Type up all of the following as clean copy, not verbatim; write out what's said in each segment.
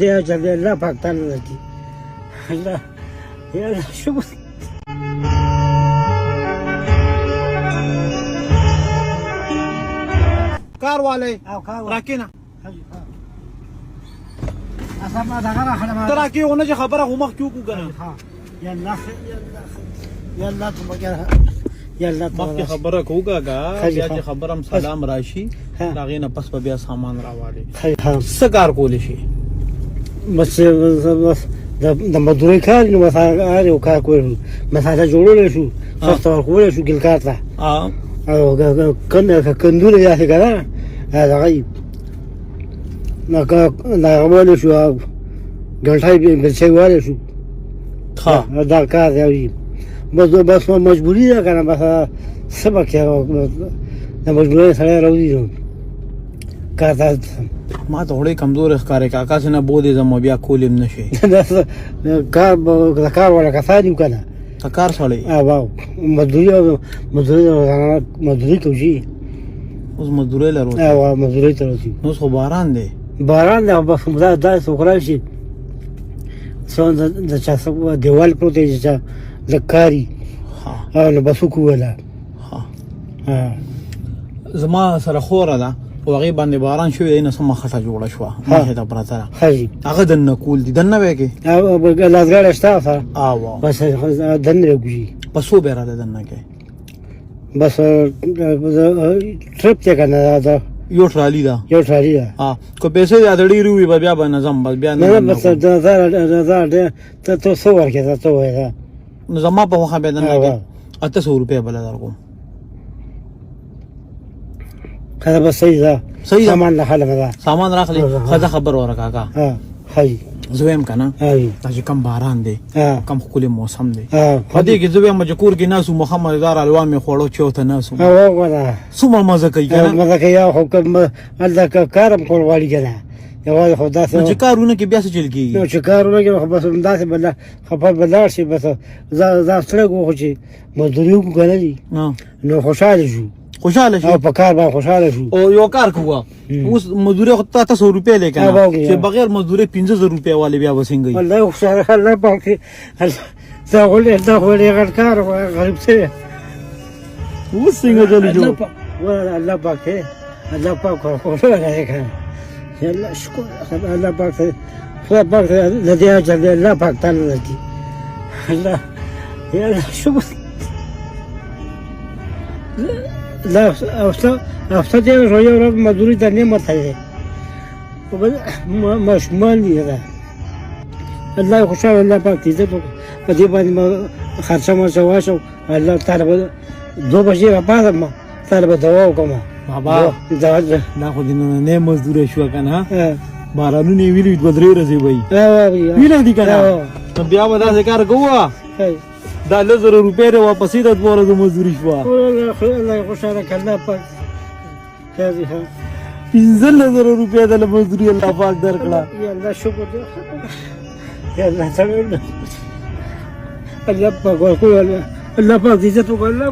Ya Cenab-ı Allah paktan verdi. Allah ya Allah şükür. Car वाले कार राखी ना असा माझा घरा खाला तर राखी होण्याची खबर आहे हुमक क्यों करा यल्ला यल्ला तुम क्या यल्ला मग की खबर होगा गा खाली, याची हा. खबर हम सलाम राशी हा. रागीना पस बबिया सामान रावाले हाँ सकार कोलिशी बस बस د مزدوري کار نو مثلا اړ کار کوم مثلا جوړول شو خاصه کول شو ګل کارته او کندونه یا څنګه دا غي نه غوول شو ګلټای به څه واره شو ها دا کار دی بس مجبوری ده کنه مثلا سبق یا د مجبوری سره راوځي کار ته ما ته وړي کمزور ښکارې کاکا سره بودې زم بیا کولم نشي کار ولا کسانی کنه کار سړی واو مزدوری کوي اوس مزدوري لرو او مزدوری ته راځي نو خو باران دی باران دا بس مزه دا سوکرا شي څون د چا سو دیوال پروتې چې لکاري ها او نو بس کوله ها زما سره خوره ده او هغه باندې باران شوی نه سم خټه جوړه شو ما ته پراته حاجی هغه دنه کول دي دنه وګي او لازګړ شته او بس دنه کوي پسو بیره ده دنه کې بس ټرپ ته کنه دا یو ټرالی ده یو ټرالی ده کو پیسې یادړي روي بیا به نظم بیا نه بس دا ته څو ورکه ته وای نو زما په خو به دنه 800 روپیا بل درکو هذا بس صحيح سامان له حاله ده سامان راخلي خدا خبر ورکا کا هاي زویم کنه هاي چې کم باران دی کم خولي موسم دی هدي کې زویم مجکور کې ناسو محمد دار الوان می خوړو چوته ناسو او ولا سومر مزه کوي کنه مزه کوي حکم الله کارم کول والی کنه یوازې خدا سره چې کارونه کې بیا څه چل کیږي نو چې کارونه کې بس انداز بل خپل بلار شي بس ز سره کو چې مزدوری کو کوي نو خوشاله شو خوشاله شو او په کار باندې خوشاله شو او یو کار کوه اوس مزدوري خو 300 روپیا لیکنه چې بغیر مزدوري 15000 روپیا والے بیا وسنګي والله خوشاله الله پاک دا ولې غړ کار غریب څه اوس څنګه چلی جو ولا الله پاک الله پاک خو راځي يلا شكر الله پاک خدای پاک لدی اجل الله پاک تعالی لدی الله يلا شكر لا أفتدي رجال رب مدوري دنيا متعه ومش مالي هذا الله يخشى الله باكتي ذبح بدي بعد ما خرج ما سواشه الله تعالى دو بجي بعد ما تعالى دواء وكما بابا دا خو دینه نه مزدور شو کنه بارانو نه ویلې بدرې رځي وای ویل دي کنه بیا ودا ذکر کوه دا 1000 روپے ر واپسې د دوره د مزدوري شو الله خوشاله کله پاک هذه 15000 روپے د مزدوري الله پاک درکړه یا الله شکر یا الله تعالی الله پاک ورکو الله پاک عزت وکړه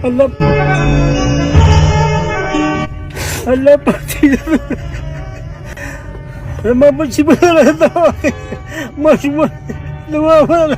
الله پاک ما بچی بره دا ما شو دوا ولا